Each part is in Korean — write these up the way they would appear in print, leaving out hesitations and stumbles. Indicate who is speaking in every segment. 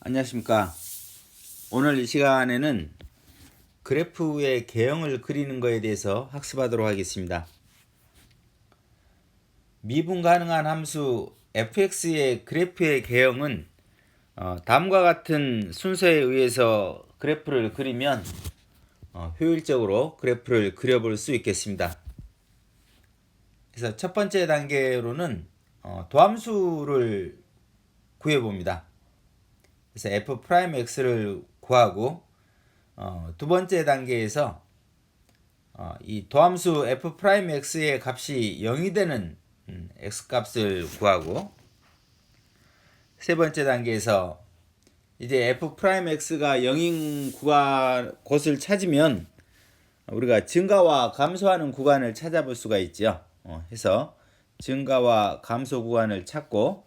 Speaker 1: 안녕하십니까. 오늘 이 시간에는 그래프의 개형을 그리는 것에 대해서 학습하도록 하겠습니다. 미분 가능한 함수 fx의 그래프의 개형은 다음과 같은 순서에 의해서 그래프를 그리면 효율적으로 그래프를 그려볼 수 있겠습니다. 그래서 첫 번째 단계로는 도함수를 구해봅니다. 그래서 f'x를 구하고 두 번째 단계에서 이 도함수 f'x의 값이 0이 되는 x값을 구하고, 세 번째 단계에서 이제 f'x가 0인 곳을 찾으면 우리가 증가와 감소하는 구간을 찾아볼 수가 있죠. 해서 증가와 감소 구간을 찾고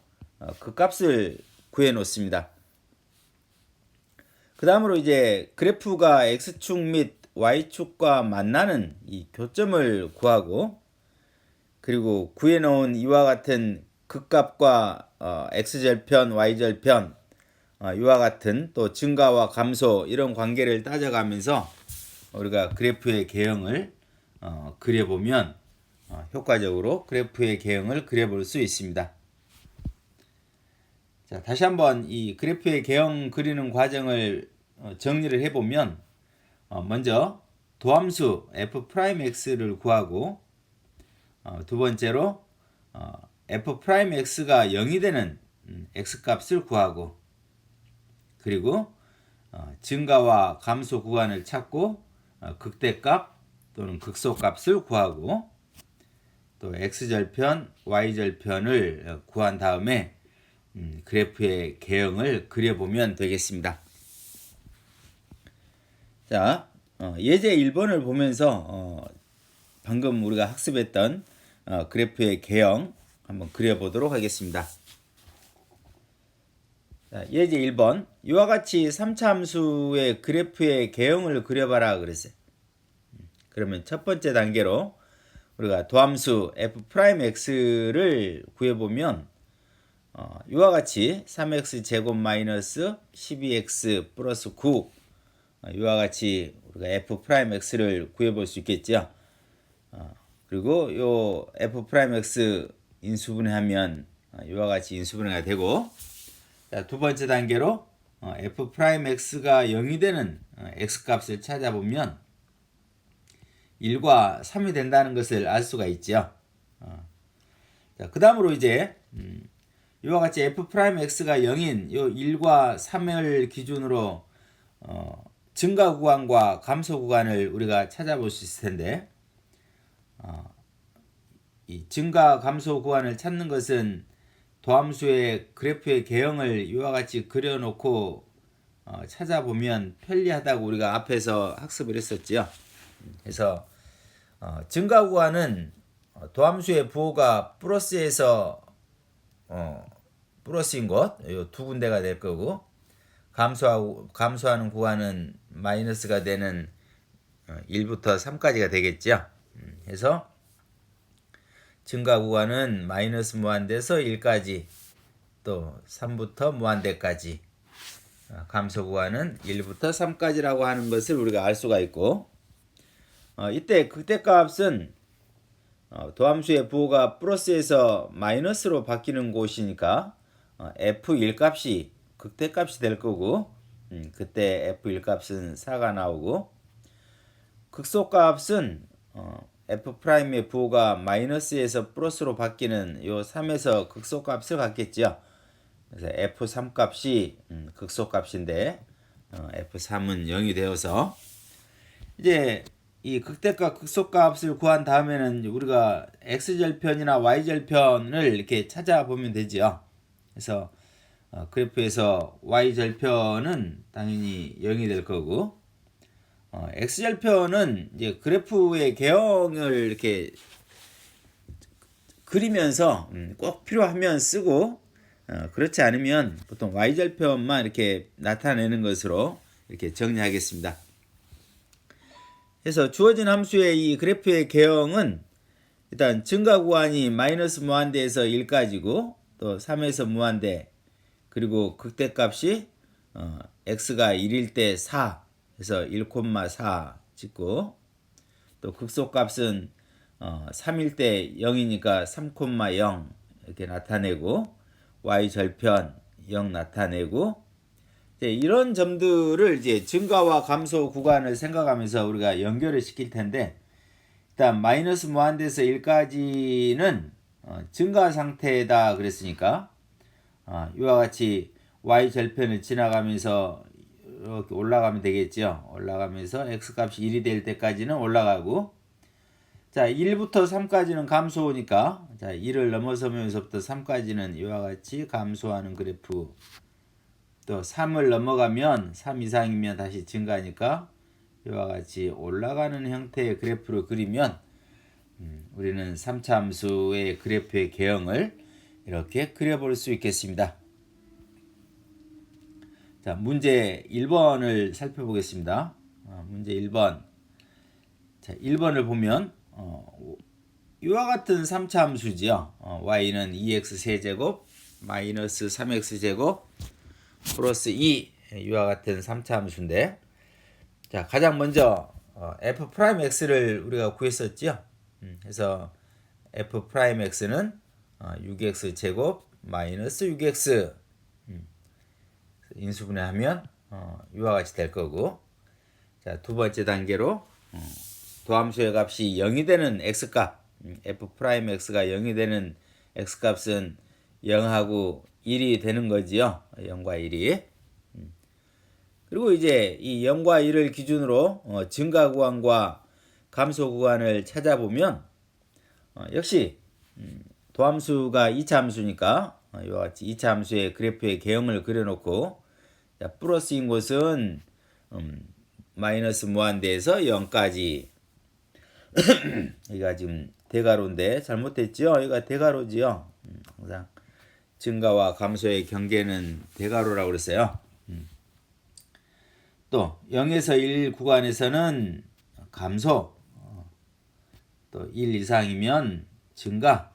Speaker 1: 그 값을 구해 놓습니다. 그 다음으로 이제 그래프가 x축 및 y축과 만나는 이 교점을 구하고, 그리고 구해 놓은 이와 같은 극값과 x절편, y절편, 이와 같은 또 증가와 감소 이런 관계를 따져가면서 우리가 그래프의 개형을 그려보면 효과적으로 그래프의 개형을 그려볼 수 있습니다. 자, 다시 한번 이 그래프의 개형 그리는 과정을 정리를 해보면, 먼저 도함수 f'x를 구하고, 두 번째로 f'x가 0이 되는 x값을 구하고, 그리고 증가와 감소 구간을 찾고 극대값 또는 극소값을 구하고, 또 x절편, y절편을 구한 다음에 그래프의 개형을 그려보면 되겠습니다. 자, 예제 1번을 보면서 방금 우리가 학습했던 그래프의 개형 한번 그려보도록 하겠습니다. 자, 예제 1번, 이와 같이 3차 함수의 그래프의 개형을 그려봐라 그랬어요. 그러면 첫 번째 단계로 우리가 도함수 f'x를 구해보면 이와 같이 3x 제곱 마이너스 12x 플러스 9, 이와 같이 우리가 f'x를 구해볼 수 있겠죠. 그리고 요 f'x 인수분해하면 이와 같이 인수분해가 되고, 두 번째 단계로 f'x가 0이 되는 x값을 찾아보면 1과 3이 된다는 것을 알 수가 있죠. 그 다음으로 이제 이와 같이 f'x가 0인 요 1과 3을 기준으로 증가 구간과 감소 구간을 우리가 찾아볼 수 있을 텐데, 이 증가 감소 구간을 찾는 것은 도함수의 그래프의 개형을 이와 같이 그려놓고 찾아보면 편리하다고 우리가 앞에서 학습을 했었지요. 그래서 증가 구간은 도함수의 부호가 플러스에서 플러스인 곳, 이 두 군데가 될 거고, 감소하는 구간은 마이너스가 되는 1부터 3까지가 되겠죠. 그래서 증가 구간은 마이너스 무한대에서 1까지, 또 3부터 무한대까지, 감소 구간은 1부터 3까지라고 하는 것을 우리가 알 수가 있고, 이때 극대값은 도함수의 부호가 플러스에서 마이너스로 바뀌는 곳이니까 f1 값이 극대값이 될 거고, 그때 f1 값은 4가 나오고, 극소값은 f'의 부호가 마이너스에서 플러스로 바뀌는 요 3에서 극소값을 갖겠죠. 그래서 f3 값이 극소값인데 f3은 0이 되어서, 이제 이 극대값 극소값을 구한 다음에는 우리가 x절편이나 y절편을 이렇게 찾아보면 되죠. 그래서 그래프에서 y절편은 당연히 0이 될 거고, x절편은 이제 그래프의 개형을 이렇게 그리면서 꼭 필요하면 쓰고, 그렇지 않으면 보통 y절편만 이렇게 나타내는 것으로 이렇게 정리하겠습니다. 그래서 주어진 함수의 이 그래프의 개형은 일단 증가 구간이 마이너스 무한대에서 1까지고, 또 3에서 무한대, 그리고 극대값이 x가 1일 때 4 해서 1,4 찍고, 또 극소값은 3일 때 0이니까 3,0 이렇게 나타내고, y 절편 0 나타내고, 이런 점들을 이제 증가와 감소 구간을 생각하면서 우리가 연결을 시킬 텐데, 일단 마이너스 무한대에서 1까지는 증가 상태다 그랬으니까 이와 같이 y 절편을 지나가면서 이렇게 올라가면 되겠죠. 올라가면서 x값이 1이 될 때까지는 올라가고, 자 1부터 3까지는 감소니까 자 1을 넘어서면서부터 3까지는 이와 같이 감소하는 그래프, 또 3을 넘어가면 3 이상이면 다시 증가하니까 이와 같이 올라가는 형태의 그래프를 그리면 우리는 3차 함수의 그래프의 개형을 이렇게 그려볼 수 있겠습니다. 자, 문제 1번을 살펴보겠습니다. 문제 1번. 자, 1번을 보면 이와 같은 3차 함수지요. y는 2x 세제곱 마이너스 3x 제곱 플러스 2, 이와 같은 3차 함수인데, 자 가장 먼저 f'x를 우리가 구했었죠. 그래서 f'x는 6x 제곱 마이너스 6x 인수분해하면 이와 같이 될 거고, 자 두 번째 단계로 도함수의 값이 0이 되는 x값, f'x가 0이 되는 x값은 0하고 1이 되는 거지요. 0과 1이. 그리고 이제 이 0과 1을 기준으로 증가 구간과 감소 구간을 찾아보면 역시 도함수가 2차 함수니까 이와 같이 2차 함수의 그래프의 개형을 그려놓고, 자, 플러스인 곳은 마이너스 무한대에서 0까지 여기가 지금 대괄호인데 잘못됐죠? 여기가 대괄호지요. 항상 증가와 감소의 경계는 대괄호라고 그랬어요. 또 0에서 1 구간에서는 감소, 또 1 이상이면 증가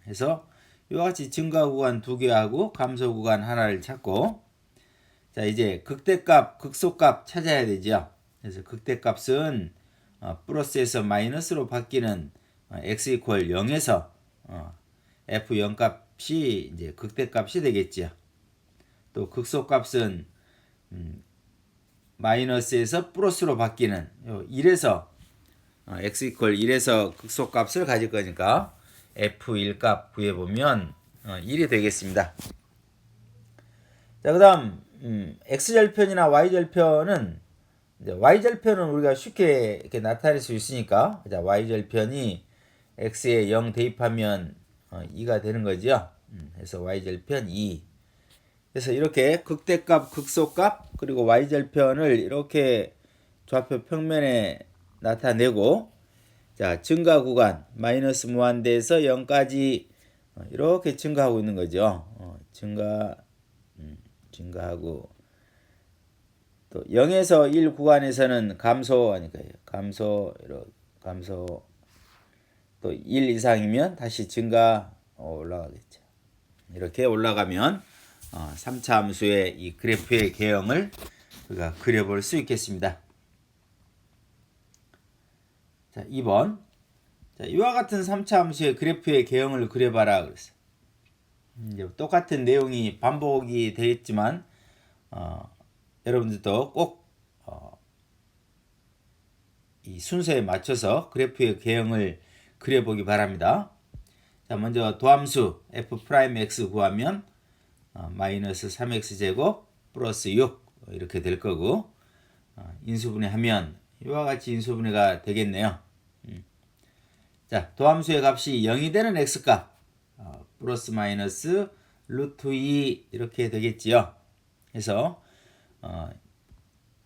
Speaker 1: 해서 이와 같이 증가 구간 2개하고 감소 구간 하나를 찾고, 자 이제 극대값, 극소값 찾아야 되죠. 그래서 극대값은 플러스에서 마이너스로 바뀌는 x 이퀄 0에서 f0 값이 이제 극대값이 되겠죠. 또 극소값은 마이너스에서 플러스로 바뀌는 1에서 x 이퀄 1에서 극소값을 가질 거니까 f1 값 구해보면 1이 되겠습니다. 자, 그 다음 x절편이나 y절편은, y절편은 우리가 쉽게 이렇게 나타낼 수 있으니까, 자, y절편이 x에 0 대입하면 2가 되는 거죠. 그래서 y절편 2. 그래서 이렇게 극대값, 극소값, 그리고 y절편을 이렇게 좌표 평면에 나타내고, 자 증가 구간 마이너스 무한대에서 0까지 이렇게 증가하고 있는 거죠. 증가하고, 또 0에서 1 구간에서는 감소하니까요. 감소, 또 1 이상이면 다시 증가 올라가겠죠. 이렇게 올라가면 3차 함수의 이 그래프의 개형을 우리가 그려볼 수 있겠습니다. 자, 2번. 자, 이와 같은 3차 함수의 그래프의 개형을 그려봐라 그랬어요. 이제 똑같은 내용이 반복이 되겠지만 여러분들도 꼭 이 순서에 맞춰서 그래프의 개형을 그려보기 바랍니다. 자, 먼저 도함수 f'x 구하면 마이너스 3x 제곱 플러스 6 이렇게 될 거고, 인수분해하면 이와 같이 인수분해가 되겠네요. 자, 도함수의 값이 0이 되는 x값 플러스 마이너스 루트 2 이렇게 되겠지요. 그래서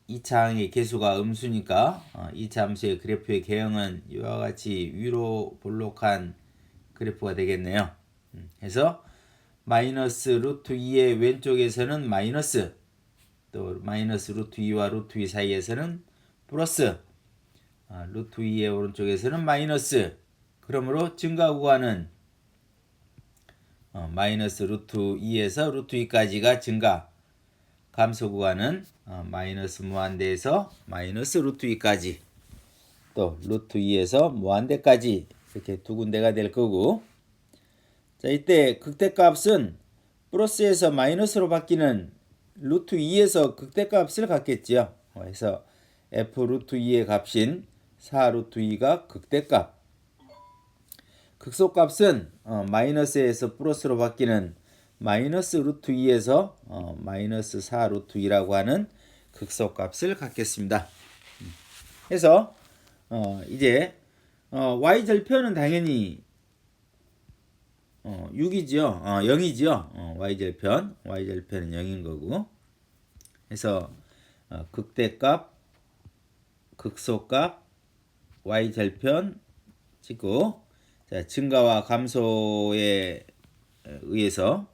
Speaker 1: 2차 항의 개수가 음수니까 2차 함수의 그래프의 개형은 이와 같이 위로 볼록한 그래프가 되겠네요. 그래서 마이너스 루트 2의 왼쪽에서는 마이너스, 또 마이너스 루트 2와 루트 2 사이에서는 플러스, 루트 2의 오른쪽에서는 마이너스. 그러므로 증가 구간은 마이너스 루트 2에서 루트 2까지가 증가, 감소 구간은 마이너스 무한대에서 마이너스 루트 2까지, 또 루트 2에서 무한대까지 이렇게 두 군데가 될 거고, 자, 이때 극대값은 플러스에서 마이너스로 바뀌는 루트 2에서 극대값을 갖겠지요. 그래서 f 루트 2의 값인 4 루트 2가 극대값, 극소값은 마이너스에서 플러스로 바뀌는 마이너스 루트 2에서 마이너스 4 루트 2라고 하는 극소값을 갖겠습니다. 그래서 이제 y절편은 당연히 6이죠. 0이죠. y절편은 0인 거고. 그래서 극대값, 극소값, y절편 찍고, 자, 증가와 감소에 의해서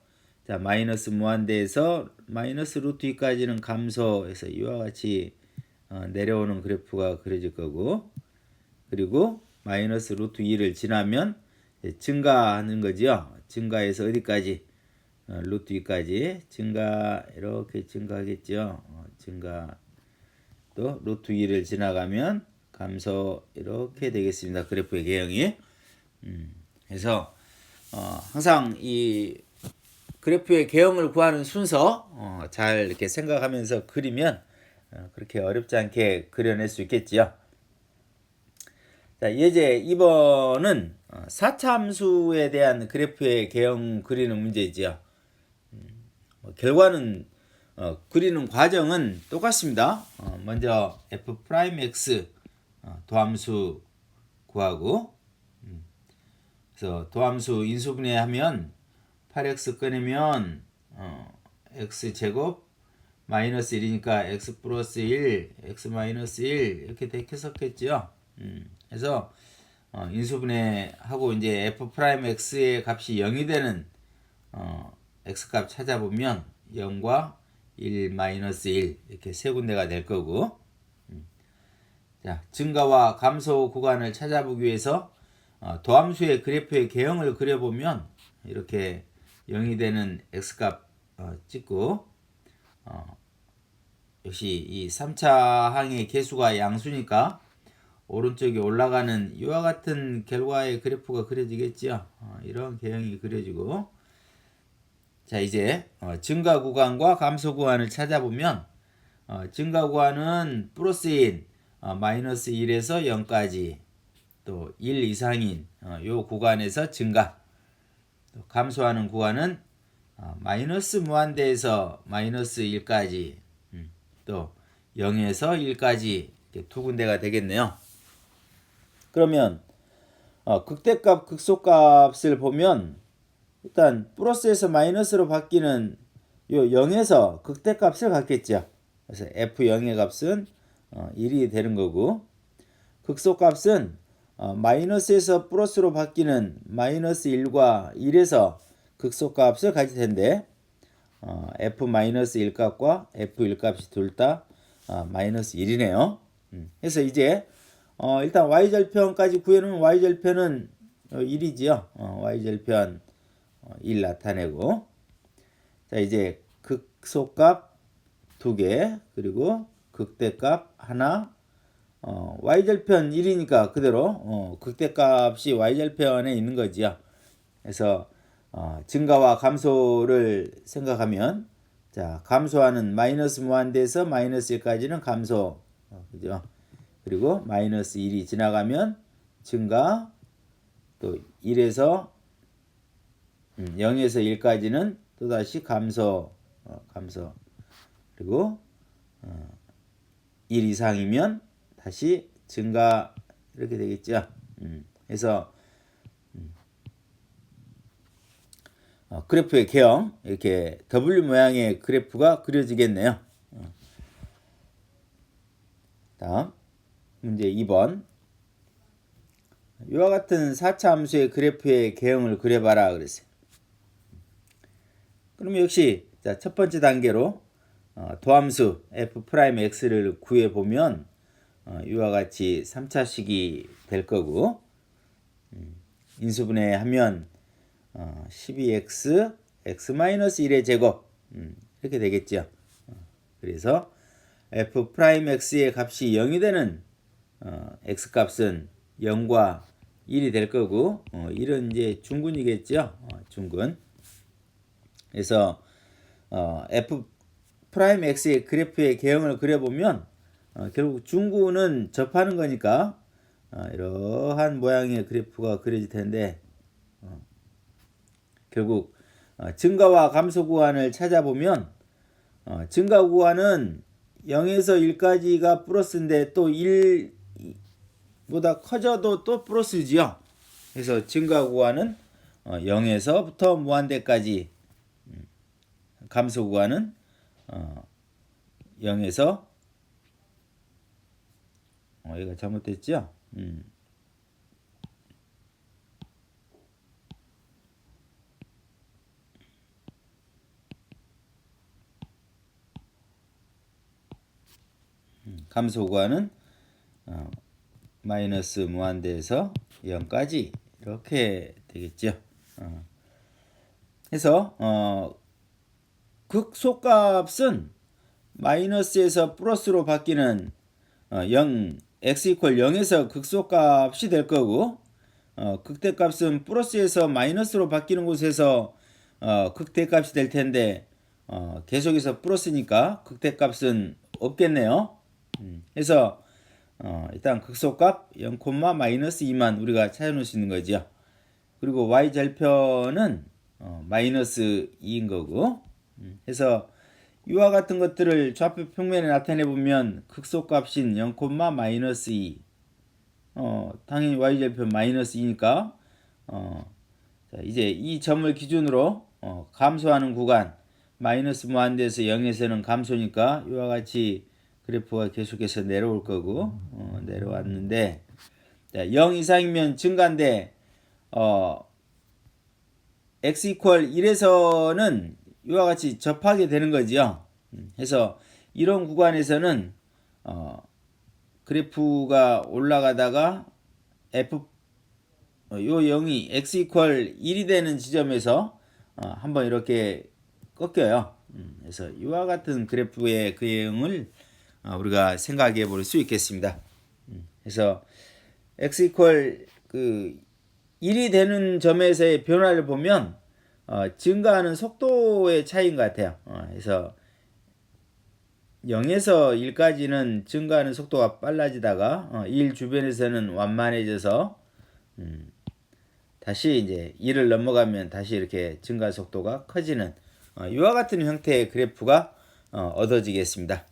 Speaker 1: 자, 마이너스 무한대에서 마이너스 루트 2까지는 감소해서 이와 같이 내려오는 그래프가 그려질 거고, 그리고 마이너스 루트 2를 지나면 증가하는 거죠. 증가해서 어디까지? 루트 2까지 증가, 이렇게 증가하겠죠. 증가, 또 루트 2를 지나가면 감소, 이렇게 되겠습니다. 그래프의 개형이. 그래서 항상 이 그래프의 개형을 구하는 순서 잘 이렇게 생각하면서 그리면 그렇게 어렵지 않게 그려낼 수 있겠지요. 자, 이제 2번은 4차 함수에 대한 그래프의 개형 그리는 문제지요. 결과는 그리는 과정은 똑같습니다. 먼저 f'x 도함수 구하고, 그래서 도함수 인수분해하면 8x 꺼내면 x제곱 마이너스 1이니까 x 플러스 1, x 마이너스 1 이렇게 되겠었겠죠. 그래서 인수분해하고 이제 f'x의 값이 0이 되는 x값 찾아보면 0과 1, 마이너스 1 이렇게 세 군데가 될 거고, 자, 증가와 감소 구간을 찾아보기 위해서 도함수의 그래프의 개형을 그려보면 이렇게 0이 되는 x값 찍고, 역시 이 3차 항의 개수가 양수니까 오른쪽에 올라가는 이와 같은 결과의 그래프가 그려지겠죠. 이런 개형이 그려지고, 자, 이제 증가 구간과 감소 구간을 찾아보면 증가 구간은 플러스인 마이너스 1에서 0까지, 또 1 이상인 요 구간에서 증가, 또 감소하는 구간은 마이너스 무한대에서 마이너스 1까지, 또 0에서 1까지 이렇게 두 군데가 되겠네요. 그러면 극대값, 극소값을 보면 일단 플러스에서 마이너스로 바뀌는 요 0에서 극대값을 갖겠죠. 그래서 f0의 값은 1이 되는 거고, 극소값은 마이너스에서 플러스로 바뀌는 마이너스 1과 1에서 극소값을 가질 텐데, f-1 값과 f1 값이 둘 다 마이너스 1이네요. 그래서 이제 일단 y절편까지 구해놓으면 y절편은 1이지요. y절편 1 나타내고, 자, 이제 극소값 2개, 그리고 극대값 하나, y절편 1이니까 그대로 극대값이 y절편에 있는 거지요. 그래서 증가와 감소를 생각하면, 자, 감소하는 마이너스 무한대에서 마이너스 1까지는 감소, 그죠? 그리고 마이너스 1이 지나가면 증가, 또 1에서 0에서 1까지는 또다시 감소, 감소, 그리고 1 이상이면 다시 증가, 이렇게 되겠죠. 그래서 그래프의 개형, 이렇게 W 모양의 그래프가 그려지겠네요. 다음 문제 2번. 이와 같은 4차 함수의 그래프의 개형을 그려봐라 그랬어요. 그럼 역시 자, 첫 번째 단계로 도함수 f'x를 구해보면 이와 같이 3차식이 될 거고, 인수분해하면 12x x-1의 제곱 이렇게 되겠죠. 그래서 f 프라임 x의 값이 0이 되는 x 값은 0과 1이 될 거고 1은 이제 중근이겠죠. 중근. 그래서 f 프라임 x의 그래프의 개형을 그려보면 결국 중근은 접하는 거니까 이러한 모양의 그래프가 그려질 텐데 결국 증가와 감소 구간을 찾아보면 증가 구간은 0에서 1까지가 플러스인데 또 1보다 커져도 또 플러스지요. 그래서 증가 구간은 0에서부터 무한대까지, 감소 구간은 0에서 이거 잘못됐죠? 감소 구간은 마이너스 무한대에서 0까지 이렇게 되겠죠. 해서 극소값은 마이너스에서 플러스로 바뀌는 0 x 이퀄 0에서 극소값이 될 거고 극대값은 플러스에서 마이너스로 바뀌는 곳에서 극대값이 될 텐데 계속해서 플러스니까 극대값은 없겠네요. 그래서 일단 극소값 0, 마이너스 2만 우리가 찾아놓을 수 있는 거죠. 그리고 y절편은 마이너스 2인 거고 그래서 이와 같은 것들을 좌표 평면에 나타내 보면 극소값인 0, 마이너스 2 당연히 y절편 마이너스 2니까 자, 이제 이 점을 기준으로 감소하는 구간 마이너스 무한대에서 0에서는 감소니까 이와 같이 그래프가 계속해서 내려올 거고 내려왔는데 자, 0 이상이면 증가인데 x 이퀄 1에서는 이와 같이 접하게 되는 거죠. 그래서 이런 구간에서는 그래프가 올라가다가 요 0이 x 이퀄 1이 되는 지점에서 한번 이렇게 꺾여요. 그래서 이와 같은 그래프의 그형을 우리가 생각해 볼 수 있겠습니다. 그래서 x 이퀄 1이 되는 점에서의 변화를 보면 증가하는 속도의 차이인 것 같아요. 그래서 0에서 1까지는 증가하는 속도가 빨라지다가 1 주변에서는 완만해져서 다시 이제 1을 넘어가면 다시 이렇게 증가 속도가 커지는 이와 같은 형태의 그래프가 얻어지겠습니다.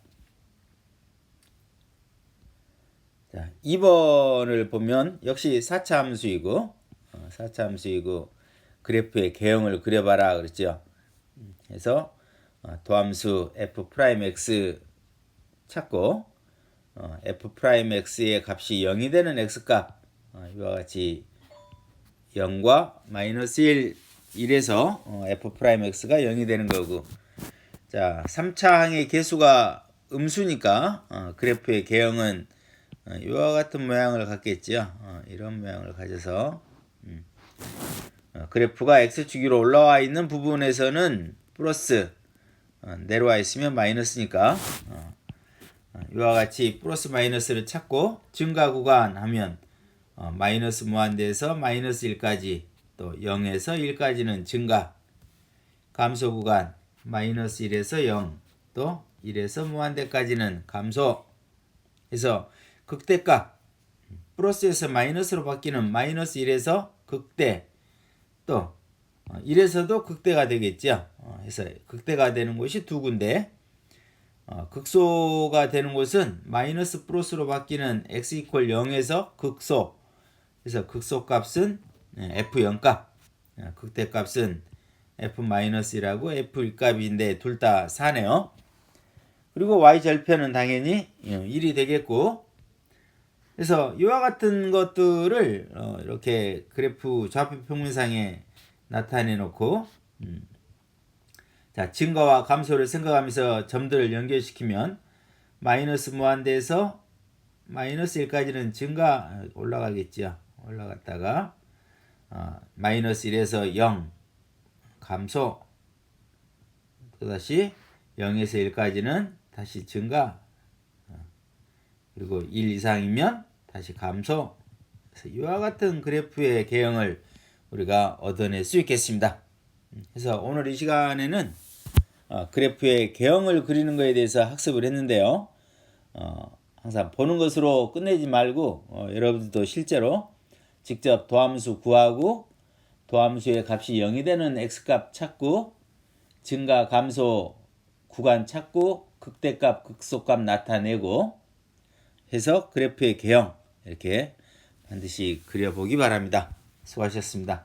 Speaker 1: 자, 2번을 보면 역시 4차 함수이고 4차 함수이고 그래프의 개형을 그려봐라 그랬죠. 그래서 도함수 f'x 찾고 f'x의 값이 0이 되는 x값 이와 같이 0과 마이너스 1, 1에서 f'x가 0이 되는 거고 자 3차 항의 개수가 음수니까 그래프의 개형은 이와 같은 모양을 갖겠죠. 이런 모양을 가져서 그래프가 x축으로 올라와 있는 부분에서는 플러스 내려와 있으면 마이너스니까 이와 같이 플러스 마이너스를 찾고 증가 구간 하면 마이너스 무한대에서 마이너스 1까지 또 0에서 1까지는 증가 감소 구간 마이너스 1에서 0 또 1에서 무한대까지는 감소 그래서 극대값 플러스에서 마이너스로 바뀌는 마이너스 1에서 극대 또 1에서도 극대가 되겠죠. 그래서 극대가 되는 곳이 두 군데 극소가 되는 곳은 마이너스 플러스로 바뀌는 x 이퀄 0에서 극소 그래서 극소값은 f0값 극대값은 f-1이라고 f1값인데 둘 다 4네요. 그리고 y절편은 당연히 1이 되겠고 그래서 이와 같은 것들을 이렇게 그래프 좌표 평면상에 나타내 놓고 자 증가와 감소를 생각하면서 점들을 연결시키면 마이너스 무한대에서 마이너스 1까지는 증가 올라가겠죠. 올라갔다가 마이너스 1에서 0 감소 또다시 0에서 1까지는 다시 증가, 그리고 1 이상이면 다시 감소. 그래서 이와 같은 그래프의 개형을 우리가 얻어낼 수 있겠습니다. 그래서 오늘 이 시간에는 그래프의 개형을 그리는 것에 대해서 학습을 했는데요. 항상 보는 것으로 끝내지 말고 여러분들도 실제로 직접 도함수 구하고 도함수의 값이 0이 되는 x값 찾고 증가 감소 구간 찾고 극대값 극소값 나타내고 해서 그래프의 개형 이렇게 반드시 그려보기 바랍니다. 수고하셨습니다.